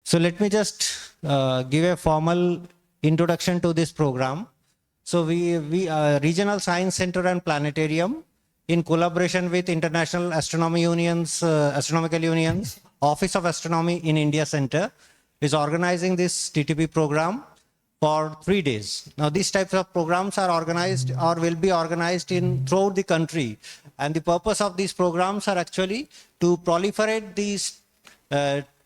So let me just give a formal introduction to this program. So we Regional Science Center and Planetarium, in collaboration with International Astronomy Unions, Astronomical Unions, Office of Astronomy in India Center, is organizing this TTP program for 3 days. Now, these types of programs are organized or will be organized throughout the country. And the purpose of these programs are actually to proliferate these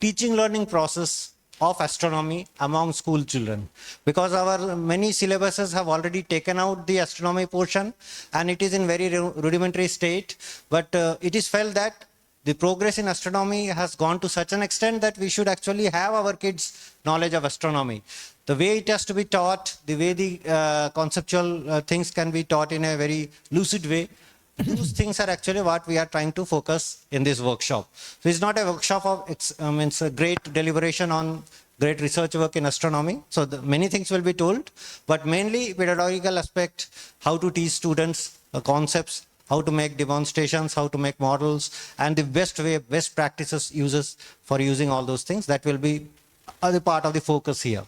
teaching learning process of astronomy among school children, because our many syllabuses have already taken out the astronomy portion and it is in very rudimentary state, but it is felt that the progress in astronomy has gone to such an extent that we should actually have our kids knowledge of astronomy. The way it has to be taught, the way the conceptual things can be taught in a very lucid way, those things are actually what we are trying to focus in this workshop. So it's not a workshop of it's a great deliberation on great research work in astronomy. So many things will be told, but mainly pedagogical aspect, how to teach students concepts, how to make demonstrations, how to make models, and the best practices uses for using all those things. That will be the part of the focus here.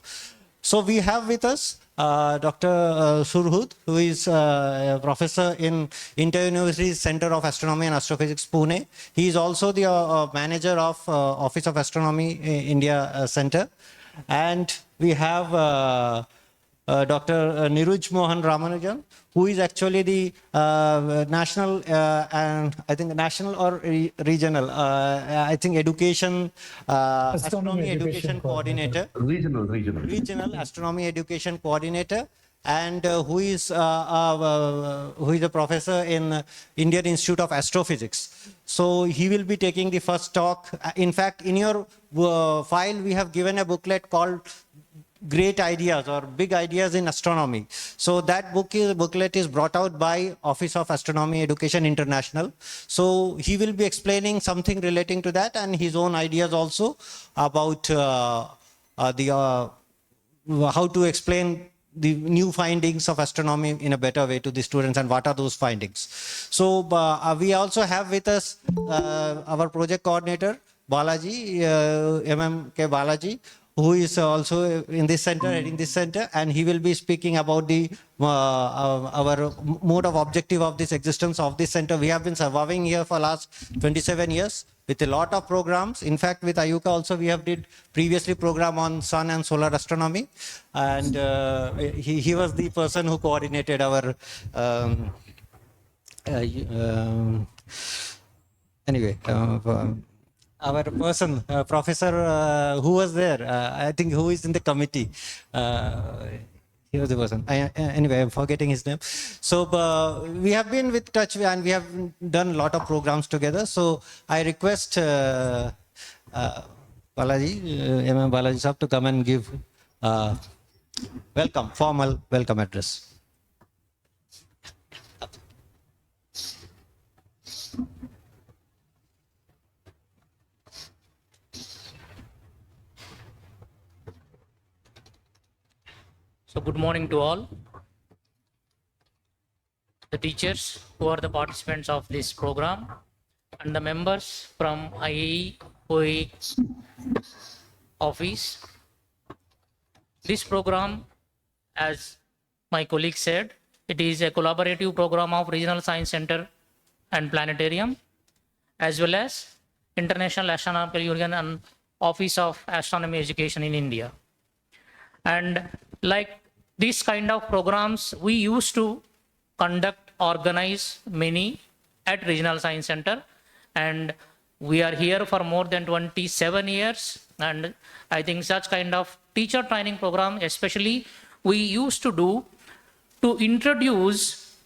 So we have with us Dr. Surhud, who is a professor in Inter-University Center of Astronomy and Astrophysics, Pune. He is also the manager of Office of Astronomy India Center. And we have Dr. Niruj Mohan Ramanujan, who is actually the national and I think national or regional, I think education, astronomy education coordinator. Regional astronomy education coordinator, and who is a professor in Indian Institute of Astrophysics. So he will be taking the first talk. In fact, in your file, we have given a booklet called Great Ideas or Big Ideas in Astronomy. So that booklet is brought out by Office of Astronomy Education International. So he will be explaining something relating to that and his own ideas also about how to explain the new findings of astronomy in a better way to the students and what are those findings. So we also have with us our project coordinator, Balaji, MMK Balaji, who is also in this center, heading this center, and he will be speaking about the our mode of objective of this existence of this center. We have been surviving here for last 27 years with a lot of programs. In fact, with Ayuka also we have did previously program on sun and solar astronomy, and he was the person who coordinated our anyway. Our person, professor who was there, I think who is in the committee, he was the person. Anyway, I'm forgetting his name. So we have been with touch and we have done a lot of programs together. So I request Balaji, MM Balaji Sahab to come and give formal welcome address. So good morning to all the teachers who are the participants of this program and the members from IAE OAE office. This program, as my colleague said, it is a collaborative program of Regional Science Center and Planetarium, as well as International Astronomical Union and Office of Astronomy Education in India. And like these kind of programs, we used to organize many at Regional Science Center, and we are here for more than 27 years. And I think such kind of teacher training program, especially we used to do to introduce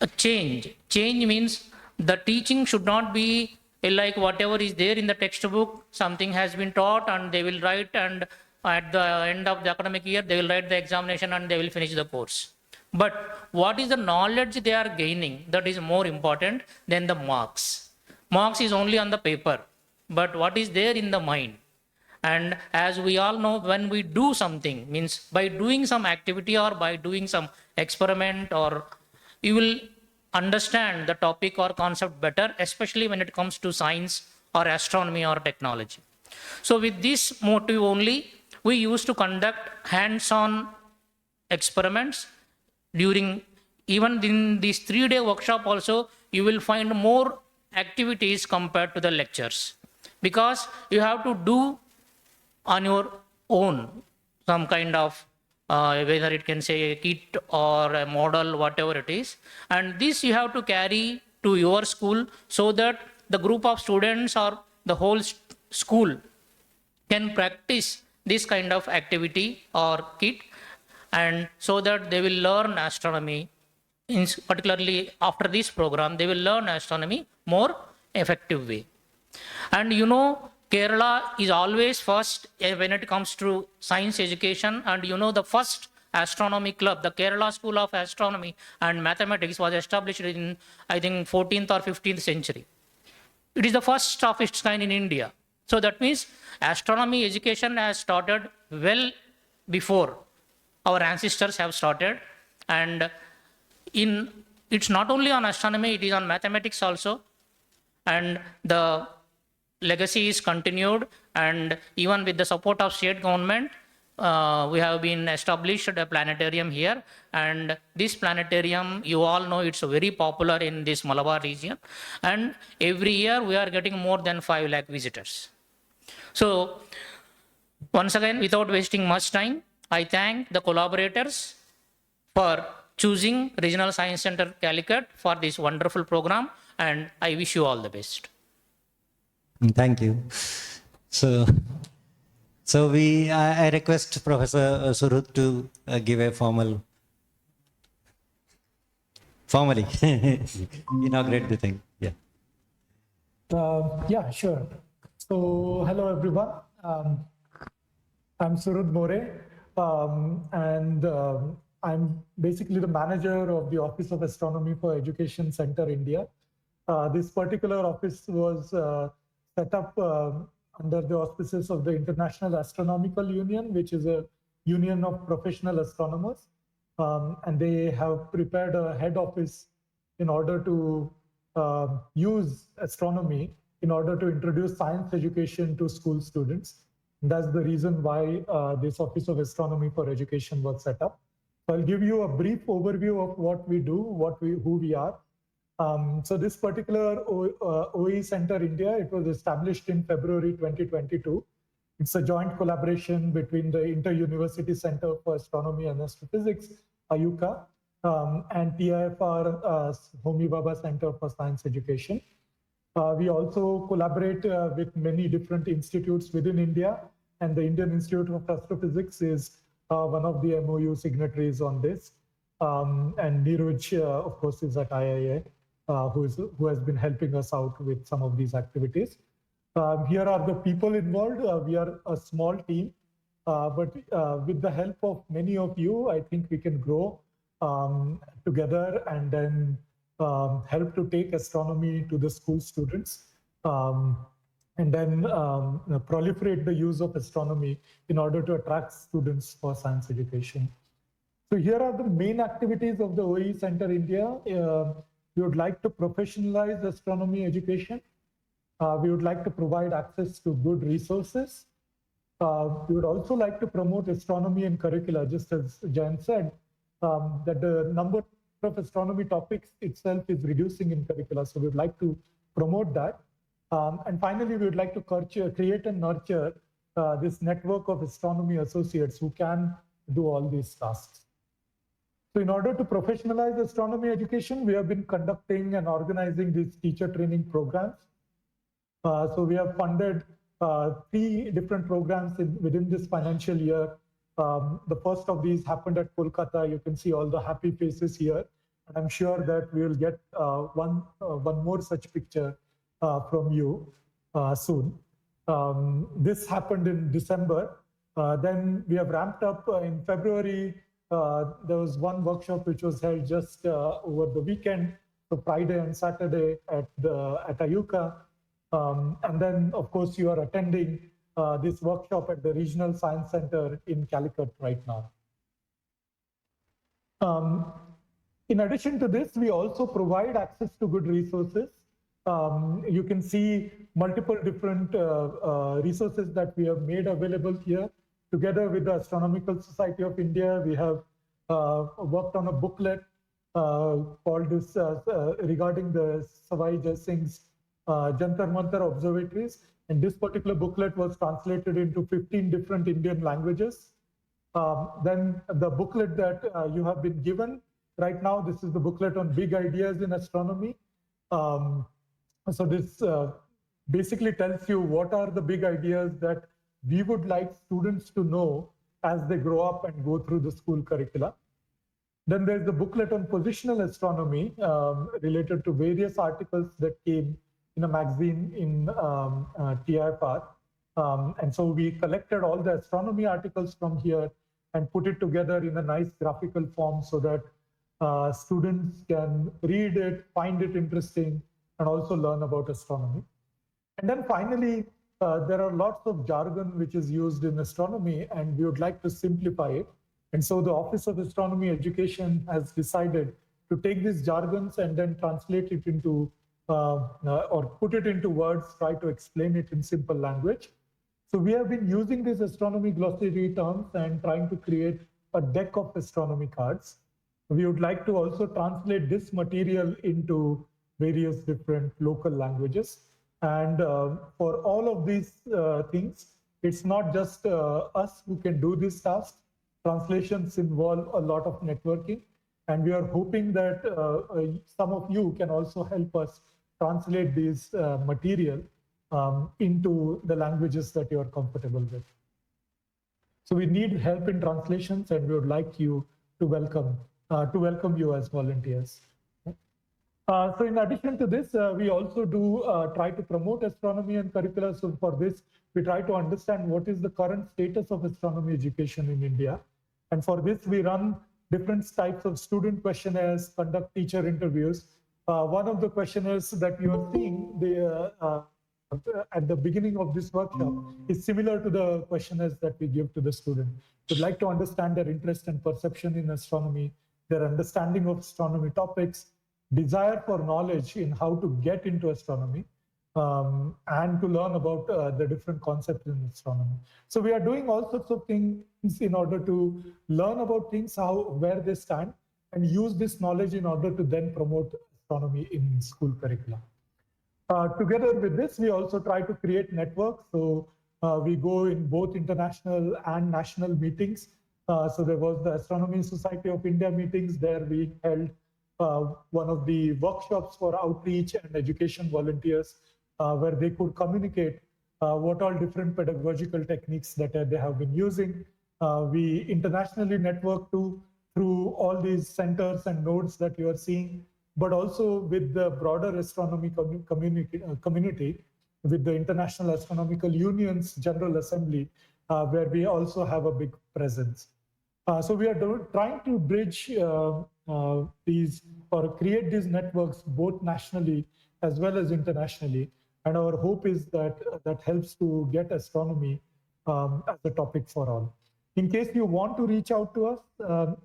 a change. Change means the teaching should not be like whatever is there in the textbook, something has been taught and they will write, and at the end of the academic year, they will write the examination and they will finish the course. But what is the knowledge they are gaining? That is more important than the marks. Marks is only on the paper, but what is there in the mind? And as we all know, when we do something, means by doing some activity or by doing some experiment, or you will understand the topic or concept better, especially when it comes to science or astronomy or technology. So with this motive only, we used to conduct hands-on experiments during, even in this 3-day workshop also, you will find more activities compared to the lectures, because you have to do on your own some kind of whether it can say a kit or a model, whatever it is, and this you have to carry to your school so that the group of students or the whole school can practice this kind of activity or kit, and so that they will learn astronomy. Particularly after this program, they will learn astronomy more effective way. And you know, Kerala is always first when it comes to science education. And you know, the first astronomy club, the Kerala School of Astronomy and Mathematics, was established in, I think, 14th or 15th century. It is the first of its kind in India. So that means astronomy education has started well before our ancestors have started. And it's not only on astronomy, it is on mathematics also. And the legacy is continued, and even with the support of state government, we have been established a planetarium here. And this planetarium, you all know, it's very popular in this Malabar region. And every year we are getting more than 5 lakh visitors. So once again, without wasting much time, I thank the collaborators for choosing Regional Science Center Calicut for this wonderful program, and I wish you all the best. Thank you. So I request Professor Surut to give a formally inaugurate the thing. Yeah. Yeah, sure. So, hello everyone. I'm Surut More, and I'm basically the manager of the Office of Astronomy for Education Center India. This particular office was set up under the auspices of the International Astronomical Union, which is a union of professional astronomers. And they have prepared a head office in order to use astronomy in order to introduce science education to school students. And that's the reason why this Office of Astronomy for Education was set up. So I'll give you a brief overview of what we do, who we are. So this particular OE Center India, it was established in February 2022. It's a joint collaboration between the Inter-University Center for Astronomy and Astrophysics, IUCA, and TIFR Homi Bhabha Center for Science Education. We also collaborate with many different institutes within India, and the Indian Institute of Astrophysics is one of the MOU signatories on this. And Neeraj, of course, is at IIA. Who has been helping us out with some of these activities. Here are the people involved. We are a small team, but with the help of many of you, I think we can grow together and then help to take astronomy to the school students, and then proliferate the use of astronomy in order to attract students for science education. So here are the main activities of the OE Center India. We would like to professionalize astronomy education. We would like to provide access to good resources. We would also like to promote astronomy and curricula, just as Jan said, that the number of astronomy topics itself is reducing in curricula. So we would like to promote that. And finally, we would like to create and nurture this network of astronomy associates who can do all these tasks. So in order to professionalize astronomy education, we have been conducting and organizing these teacher training programs. So we have funded 3 different programs within this financial year. The first of these happened at Kolkata. You can see all the happy faces here. And I'm sure that we will get one more such picture from you soon. This happened in December. Then we have ramped up in February. There was one workshop which was held just over the weekend, so Friday and Saturday at IUCA. And then, of course, you are attending this workshop at the Regional Science Center in Calicut right now. In addition to this, we also provide access to good resources. You can see multiple different resources that we have made available here. Together with the Astronomical Society of India, we have worked on a booklet called this regarding the Savai Jai Singh's Jantar Mantar observatories. And this particular booklet was translated into 15 different Indian languages. Then the booklet that you have been given right now, this is the booklet on big ideas in astronomy. So this basically tells you what are the big ideas that we would like students to know as they grow up and go through the school curricula. Then there's the booklet on positional astronomy related to various articles that came in a magazine in TIFR. And so we collected all the astronomy articles from here and put it together in a nice graphical form so that students can read it, find it interesting, and also learn about astronomy. And then finally, there are lots of jargon which is used in astronomy, and we would like to simplify it. And so the Office of Astronomy Education has decided to take these jargons and then translate it into, or put it into words, try to explain it in simple language. So we have been using these astronomy glossary terms and trying to create a deck of astronomy cards. We would like to also translate this material into various different local languages. And for all of these things, it's not just us who can do this task. Translations involve a lot of networking. And we are hoping that some of you can also help us translate these material into the languages that you are comfortable with. So we need help in translations, and we would like you to welcome you as volunteers. So in addition to this, we also do try to promote astronomy and curricula. So for this, we try to understand what is the current status of astronomy education in India. And for this, we run different types of student questionnaires, conduct teacher interviews. One of the questionnaires that you are seeing at the beginning of this workshop is similar to the questionnaires that we give to the student. We'd like to understand their interest and perception in astronomy, their understanding of astronomy topics, desire for knowledge in how to get into astronomy, and to learn about the different concepts in astronomy. So we are doing all sorts of things in order to learn about things, where they stand, and use this knowledge in order to then promote astronomy in school curricula. Together with this, we also try to create networks. So we go in both international and national meetings. So there was the Astronomy Society of India meetings. There we held one of the workshops for outreach and education volunteers, where they could communicate what all different pedagogical techniques that they have been using. We internationally network through all these centers and nodes that you are seeing, but also with the broader astronomy community, with the International Astronomical Union's General Assembly, where we also have a big presence. So we are trying to bridge these or create these networks both nationally as well as internationally. And our hope is that that helps to get astronomy as a topic for all. In case you want to reach out to us,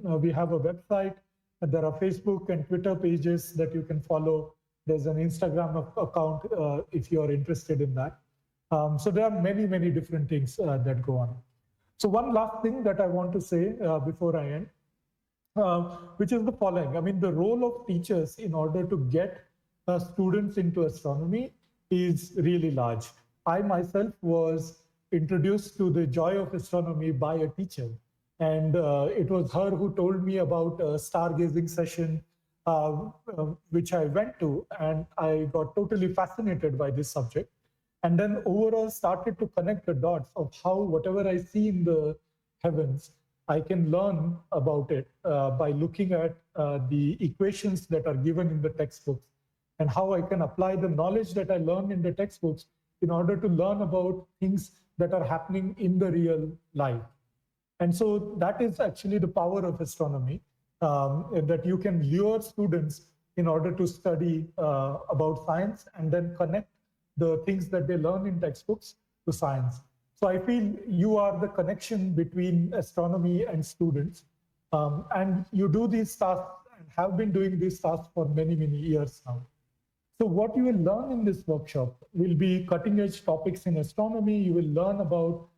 we have a website. There are Facebook and Twitter pages that you can follow. There's an Instagram account if you are interested in that. So there are many, many different things that go on. So one last thing that I want to say before I end, which is the following. I mean, the role of teachers in order to get students into astronomy is really large. I myself was introduced to the joy of astronomy by a teacher. And it was her who told me about a stargazing session, which I went to, and I got totally fascinated by this subject. And then overall started to connect the dots of how whatever I see in the heavens, I can learn about it by looking at the equations that are given in the textbooks, and how I can apply the knowledge that I learn in the textbooks in order to learn about things that are happening in the real life. And so that is actually the power of astronomy, that you can lure students in order to study about science and then connect the things that they learn in textbooks to science. So I feel you are the connection between astronomy and students. And you do these tasks and have been doing these tasks for many, many years now. So what you will learn in this workshop will be cutting edge topics in astronomy. You will learn about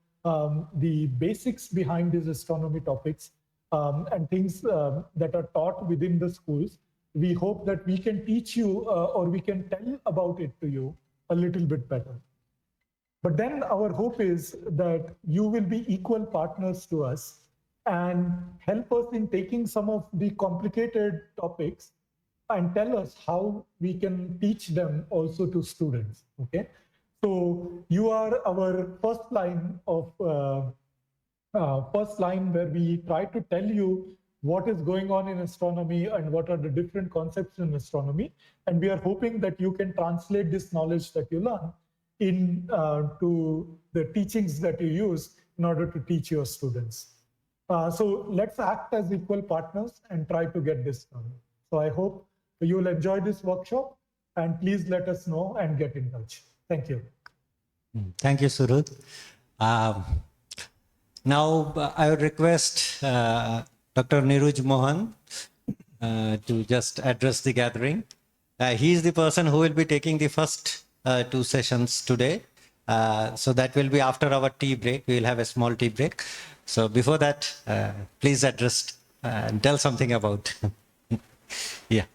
the basics behind these astronomy topics and things that are taught within the schools. We hope that we can teach you or we can tell about it to you a little bit better. But then our hope is that you will be equal partners to us and help us in taking some of the complicated topics and tell us how we can teach them also to students. Okay, so you are our first line where we try to tell you what is going on in astronomy and what are the different concepts in astronomy, and we are hoping that you can translate this knowledge that you learn in to the teachings that you use in order to teach your students. So let's act as equal partners and try to get this done. So I hope you will enjoy this workshop, and please let us know and get in touch. Thank you. Thank you, Surud. Now I would request Dr. Niruj Mohan to just address the gathering. He is the person who will be taking the first two sessions today. So that will be after our tea break. We will have a small tea break. So before that, please address and tell something about. Yeah.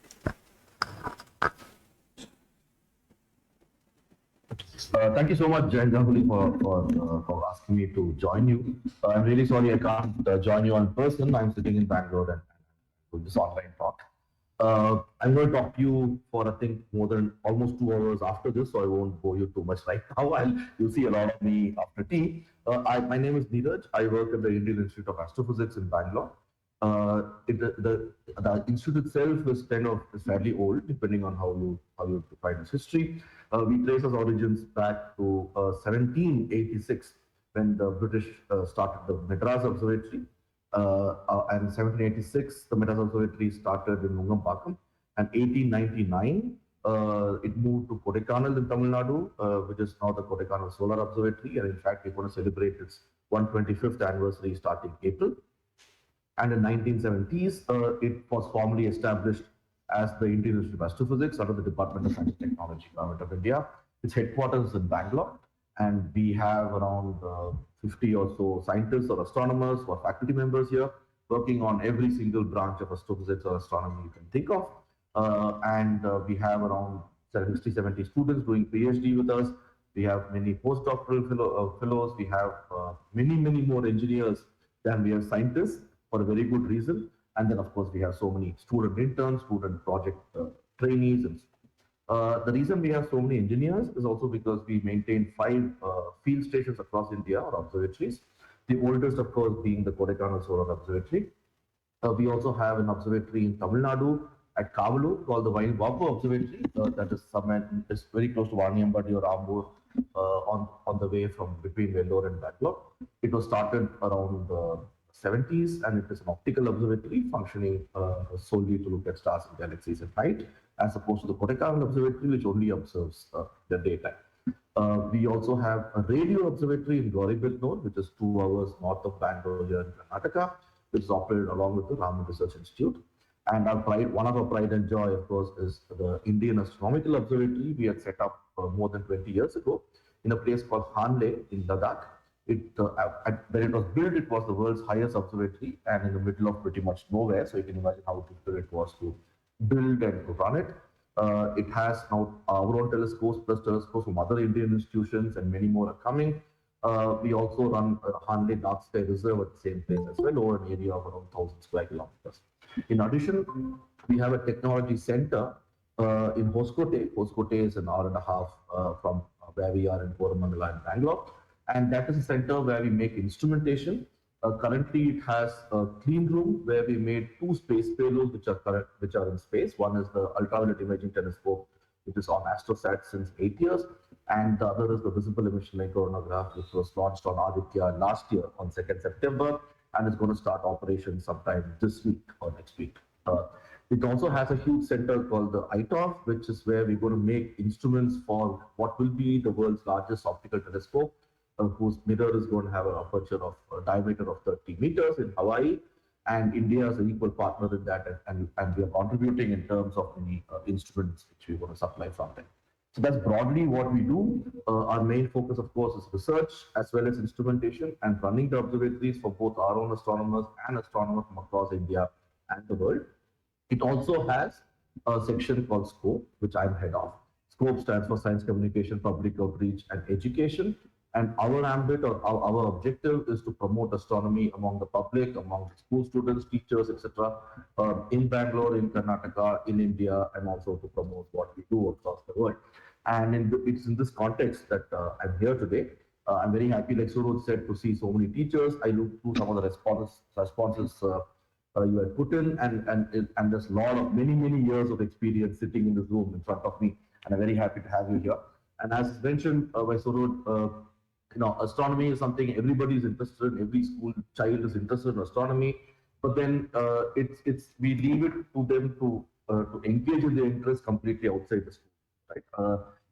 Thank you so much, Jai Ganguly, for asking me to join you. I'm really sorry I can't join you in person. I'm sitting in Bangalore and do this online talk. I'm going to talk to you for, I think, more than almost 2 hours after this, so I won't bore you too much right now. You'll see a lot of me after tea. My name is Neeraj. I work at the Indian Institute of Astrophysics in Bangalore. The institute itself is kind of fairly old, depending on how you define its history. We trace its origins back to 1786, when the British started the Madras Observatory. And 1786, the Madras Observatory started in Nungampakkam. And 1899, it moved to Kodaikanal in Tamil Nadu, which is now the Kodaikanal Solar Observatory. And in fact, we're going to celebrate its 125th anniversary starting April. And in 1970s, it was formally established as the Indian Institute of Astrophysics under the Department of Science and Technology, Government of India. Its headquarters is in Bangalore, and we have around 50 or so scientists or astronomers or faculty members here working on every single branch of astrophysics or astronomy you can think of. We have around 60, 70 students doing PhD with us. We have many postdoctoral fellows. We have many more engineers than we have scientists, for a very good reason. And then, of course, we have so many student interns, student project trainees. And the reason we have so many engineers is also because we maintain 5 field stations across India, or observatories. The oldest, of course, being the Kodaikanal Solar Observatory. We also have an observatory in Tamil Nadu at Kavalu called the Vapu Observatory. That is somewhere, it's very close to Vaniyambadi or Ambur, on the way from between Vellore and Bangalore. It was started around 70s, and it is an optical observatory functioning solely to look at stars and galaxies at night, as opposed to the Kodaikanal Observatory, which only observes the daytime. We also have a radio observatory in Gauribidnor, which is 2 hours north of Bangalore here in Karnataka, which is operated along with the Raman Research Institute. And our pride, one of our pride and joy, of course, is the Indian Astronomical Observatory we had set up more than 20 years ago in a place called Hanle in Ladakh. When it was built, it was the world's highest observatory and in the middle of pretty much nowhere. So you can imagine how difficult it was to build and to run it. It has now our own telescopes plus telescopes from other Indian institutions, and many more are coming. We also run Hanle Dark Sky Reserve at the same place as well, over an area of around 1,000 square kilometers. In addition, we have a technology center in Hoskote. Hoskote is an hour and a half from where we are in Koramangala in Bangalore. And that is a center where we make instrumentation. Currently, it has a clean room where we made 2 space payloads which are in space. One is the ultraviolet imaging telescope, which is on AstroSat since 8 years, and the other is the visible emission light coronagraph, which was launched on Aditya last year on 2nd September, and is going to start operations sometime this week or next week. It also has a huge center called the ITOF, which is where we're going to make instruments for what will be the world's largest optical telescope, whose mirror is going to have an aperture of a diameter of 30 meters in Hawaii. and India is an equal partner in that, and we are contributing in terms of many instruments which we want to supply from them. So that's broadly what we do. Our main focus, of course, is research as well as instrumentation and running the observatories for both our own astronomers and astronomers from across India and the world. It also has a section called SCOPE, which I'm head of. SCOPE stands for Science Communication, Public Outreach, and Education. And our ambit or our objective is to promote astronomy among the public, among school students, teachers, etc., in Bangalore, in Karnataka, in India, and also to promote what we do across the world. And it's in this context that I'm here today. I'm very happy, like Suraj said, to see so many teachers. I looked through some of the responses you had put in, and there's a lot of many years of experience sitting in this room in front of me, and I'm very happy to have you here. And as mentioned by Suraj, astronomy is something everybody is interested in. Every school child is interested in astronomy, but then we leave it to them to engage in their interest completely outside the school, right?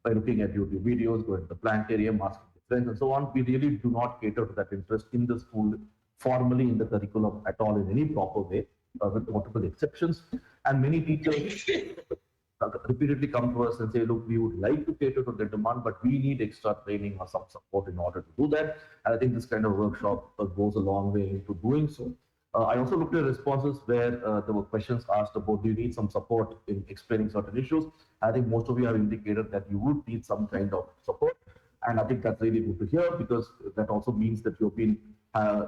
By looking at YouTube videos, going to the planetarium, asking friends, and so on. We really do not cater to that interest in the school formally in the curriculum at all in any proper way, with multiple exceptions. And many teachers repeatedly come to us and say, look, we would like to cater to the demand, but we need extra training or some support in order to do that. And I think this kind of workshop goes a long way into doing so. I also looked at responses where there were questions asked about, do you need some support in explaining certain issues? I think most of you have indicated that you would need some kind of support. And I think that's really good to hear, because that also means that you've been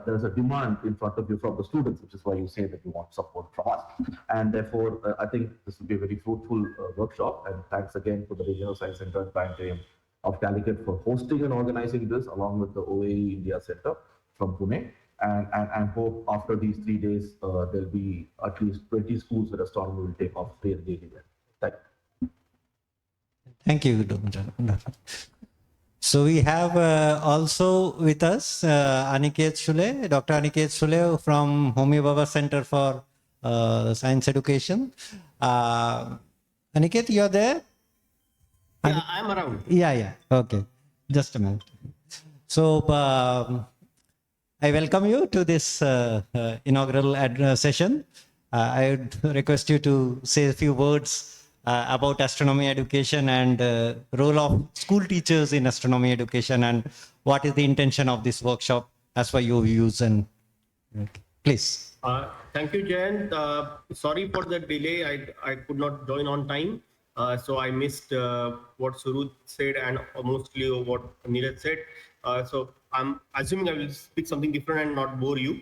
there's a demand in front of you from the students, which is why you say that you want support from us. And therefore, I think this will be a very fruitful workshop. And thanks again to the Regional Science Center and Planetarium of Calicut for hosting and organizing this, along with the OAE India Center from Pune. And hope after these 3 days, there'll be at least 20 schools where astronomy will take off really well. Thank you. Thank you, Dr. So we have also with us Aniket Shule, Dr. Aniket Shule from Homi Baba Center for Science Education. Aniket, you're there? Yeah, I'm around. Yeah. Okay. Just a minute. So I welcome you to this inaugural session. I would request you to say a few words about astronomy education and role of school teachers in astronomy education, and what is the intention of this workshop as per your views. And please. Thank you, Jayant. Sorry for the delay. I could not join on time. So I missed what Suraj said and mostly what Neeraj said. So I'm assuming I will speak something different and not bore you.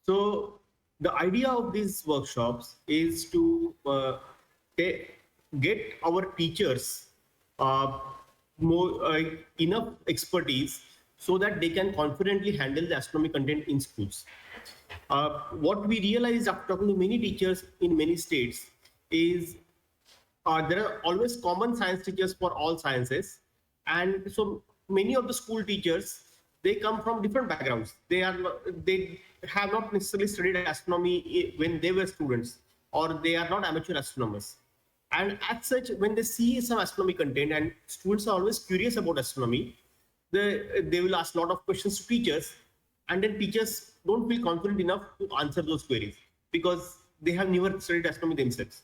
So the idea of these workshops is to get our teachers enough expertise so that they can confidently handle the astronomy content in schools. What we realize after talking to many teachers in many states is there are always common science teachers for all sciences, and so many of the school teachers, they come from different backgrounds. They have not necessarily studied astronomy when they were students, or they are not amateur astronomers. And as such, when they see some astronomy content, and students are always curious about astronomy, they will ask a lot of questions to teachers, and then teachers don't feel confident enough to answer those queries because they have never studied astronomy themselves.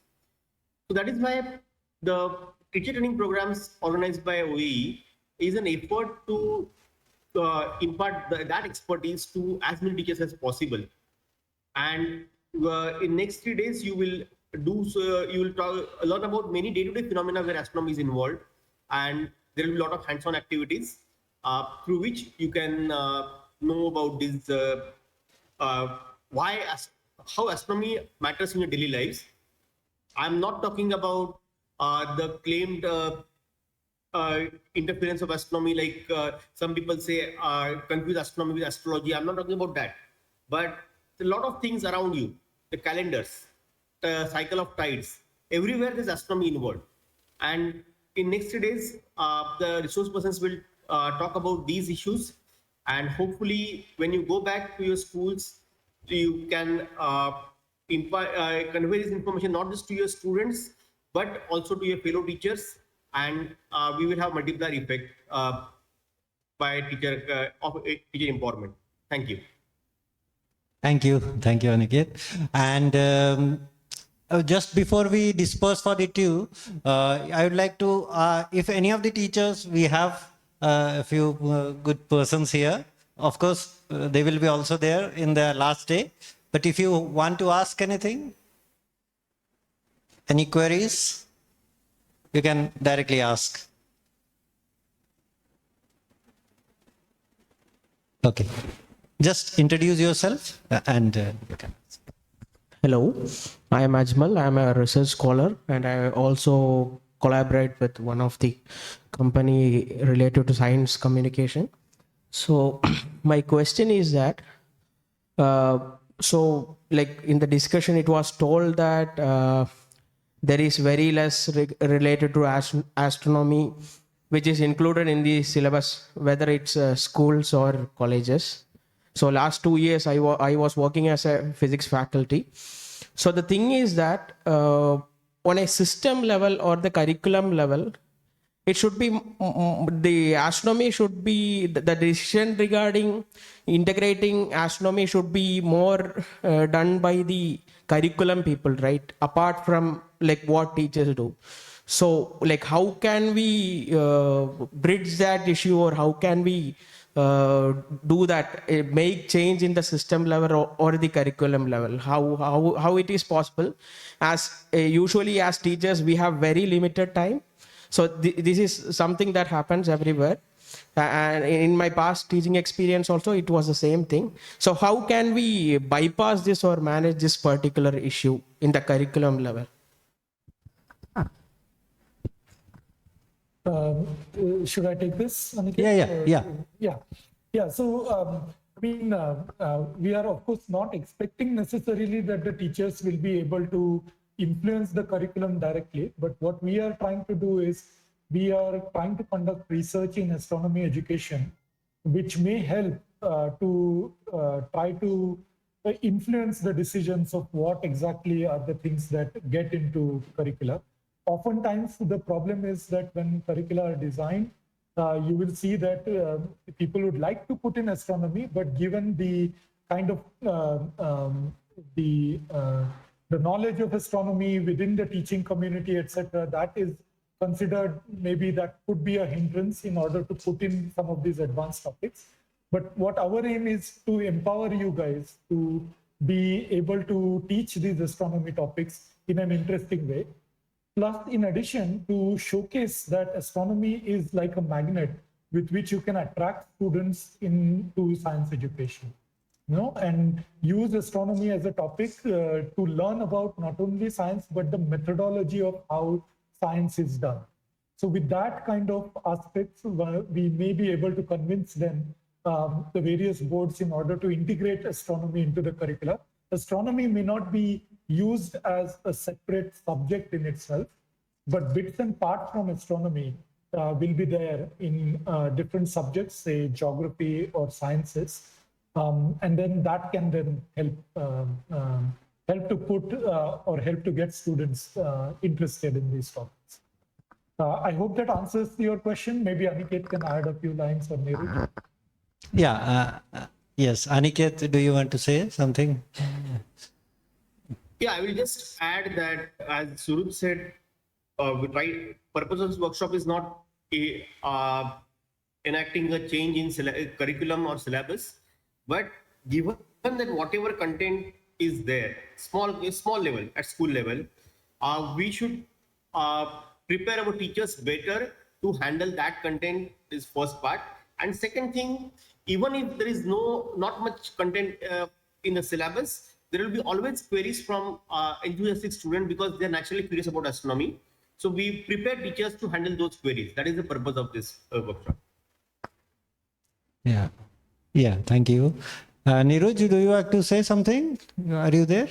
So that is why the teacher training programs organized by OAE is an effort to impart that expertise to as many teachers as possible. And in next 3 days, you will learn about many day-to-day phenomena where astronomy is involved, and there will be a lot of hands-on activities through which you can know about this how astronomy matters in your daily lives. I'm not talking about the claimed interference of astronomy, like some people say confuse astronomy with astrology. I'm not talking about that, but a lot of things around you, the calendars, the cycle of tides, everywhere there's astronomy involved. And in next 3 days, the resource persons will talk about these issues, and hopefully when you go back to your schools, you can convey this information not just to your students but also to your fellow teachers, and we will have multiplier effect by teacher empowerment. Thank you. Thank you, Aniket. And just before we disperse for the two, I would like to, if any of the teachers, we have a few good persons here. Of course, they will be also there in the last day. But if you want to ask anything, any queries, you can directly ask. Okay. Just introduce yourself and you can. Hello, I am Ajmal. I am a research scholar and I also collaborate with one of the company related to science communication. So my question is that, like in the discussion, it was told that there is very less related to astronomy, which is included in the syllabus, whether it's schools or colleges. So last 2 years, I was working as a physics faculty. So the thing is that on a system level or the curriculum level, it should be the astronomy should be the decision regarding integrating astronomy should be more done by the curriculum people, right? Apart from like what teachers do. So like how can we bridge that issue, or how can we do that, make change in the system level or the curriculum level? How it is possible, as usually as teachers we have very limited time. So this is something that happens everywhere. And in my past teaching experience also, it was the same thing. So how can we bypass this or manage this particular issue in the curriculum level? Should I take this, Aniket? Yeah. So, we are of course not expecting necessarily that the teachers will be able to influence the curriculum directly, but what we are trying to do is we are trying to conduct research in astronomy education, which may help to try to influence the decisions of what exactly are the things that get into curricula. Oftentimes, the problem is that when curricula are designed, you will see that people would like to put in astronomy, but given the kind of the knowledge of astronomy within the teaching community, etc., that is considered, maybe that could be a hindrance in order to put in some of these advanced topics. But what our aim is to empower you guys to be able to teach these astronomy topics in an interesting way. Plus, in addition, to showcase that astronomy is like a magnet with which you can attract students into science education, and use astronomy as a topic to learn about not only science, but the methodology of how science is done. So with that kind of aspects, we may be able to convince them, the various boards, in order to integrate astronomy into the curricula. Astronomy may not be used as a separate subject in itself, but bits and parts from astronomy will be there in different subjects, say geography or sciences, and then that can then help to put or help to get students interested in these topics. I hope that answers your question. Maybe Aniket can add a few lines, or Neeraj. Yeah. Yes, Aniket, do you want to say something? Yeah, I will just add that, as Surup said, purpose of this workshop is not enacting a change in curriculum or syllabus, but given that whatever content is there, small level, at school level, we should prepare our teachers better to handle that content, is first part. And second thing, even if there is not much content in the syllabus, there will be always queries from enthusiastic students, because they are naturally curious about astronomy. So we prepare teachers to handle those queries. That is the purpose of this workshop. Yeah, thank you. Neeraj, do you have to say something? Are you there?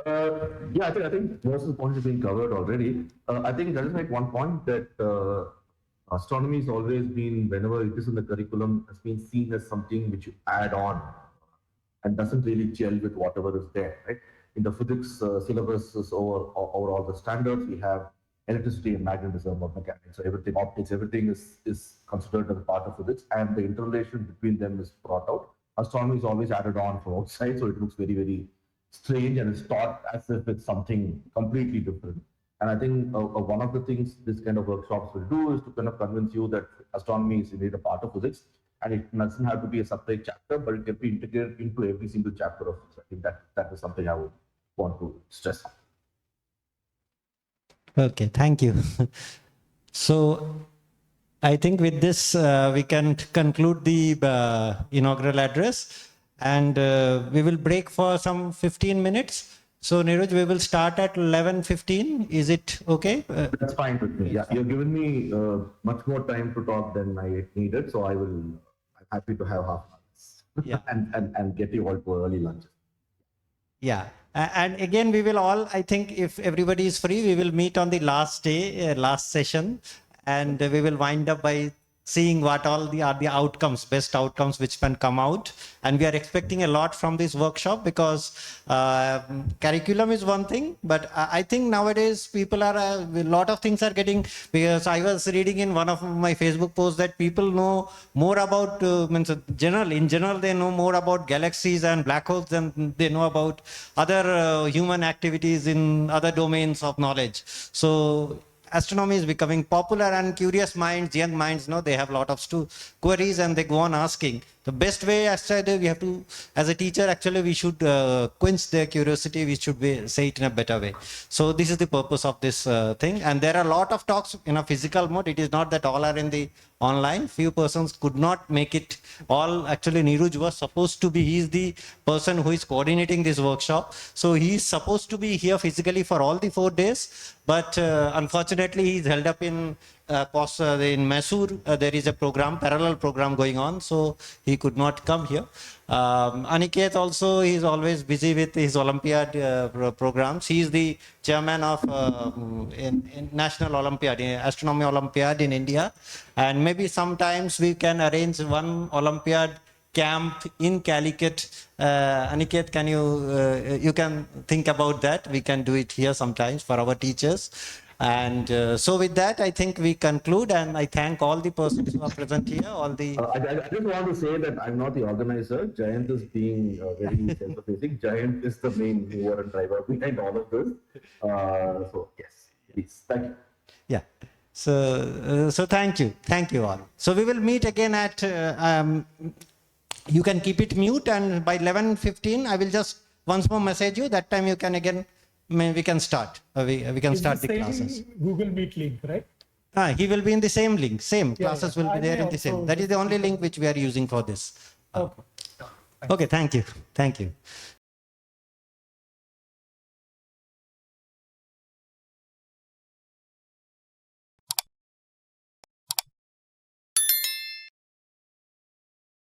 Yeah, I think most of the points have been covered already. I think that is like one point, that astronomy has always been, whenever it is in the curriculum, has been seen as something which you add on and doesn't really gel with whatever is there, right? In the physics syllabus over all the standards, we have electricity and magnetism or mechanics, so everything, optics, everything is considered as a part of physics, and the interrelation between them is brought out. astronomy is always added on from outside, so it looks very, very strange and it's taught as if it's something completely different. And I think one of the things this kind of workshops will do is to kind of convince you that astronomy is indeed a part of physics, and it doesn't have to be a separate chapter, but it can be integrated into every single chapter of physics. I think that is something I would want to stress. Okay, thank you. So I think with this, we can conclude the inaugural address, and we will break for some 15 minutes. So Neeraj, we will start at 11:15. Is it okay? That's fine with me. Yeah, you've given me much more time to talk than I needed, so I'm happy to have half an hour. Yeah. and get you all to early lunch. Yeah. And again, we will all, I think if everybody is free, we will meet on the last day, last session, and we will wind up by seeing what all are the outcomes, best outcomes which can come out. And we are expecting a lot from this workshop because curriculum is one thing, but I think nowadays people are, a lot of things are getting, because I was reading in one of my Facebook posts that people know more about, in general, they know more about galaxies and black holes than they know about other human activities in other domains of knowledge. So astronomy is becoming popular, and curious minds, young minds, they have a lot of queries and they go on asking. The best way, as I said, we have to, as a teacher, actually, we should quench their curiosity. We should say it in a better way. So this is the purpose of this thing. And there are a lot of talks in a physical mode. It is not that all are in the online. Few persons could not make it all. Actually, Neeraj was supposed to be, he is the person who is coordinating this workshop. So he is supposed to be here physically for all the 4 days. But unfortunately, he is held up in Mysore. There is a parallel program going on. So he could not come here. Aniket also, he is always busy with his Olympiad programs. He is the chairman of in National Olympiad, Astronomy Olympiad in India. And maybe sometimes we can arrange one Olympiad camp in Calicut. Aniket, can you can think about that? We can do it here sometimes for our teachers. And so with that, I think we conclude, and I thank all the persons who are present here, all the... I just want to say that I'm not the organizer. Jayant is being very self-effacing. Jayant is the main mover and driver behind all of this. So yes, please, thank you. Yeah. So thank you all. So we will meet again at, you can keep it mute, and by 11:15, I will just once more message you. That time you can again, we can start. We can start the classes. Google Meet link, right? He will be in the same link. Same classes will be I there may in the same. also That is the only link which we are using for this. Okay. Okay, thank you.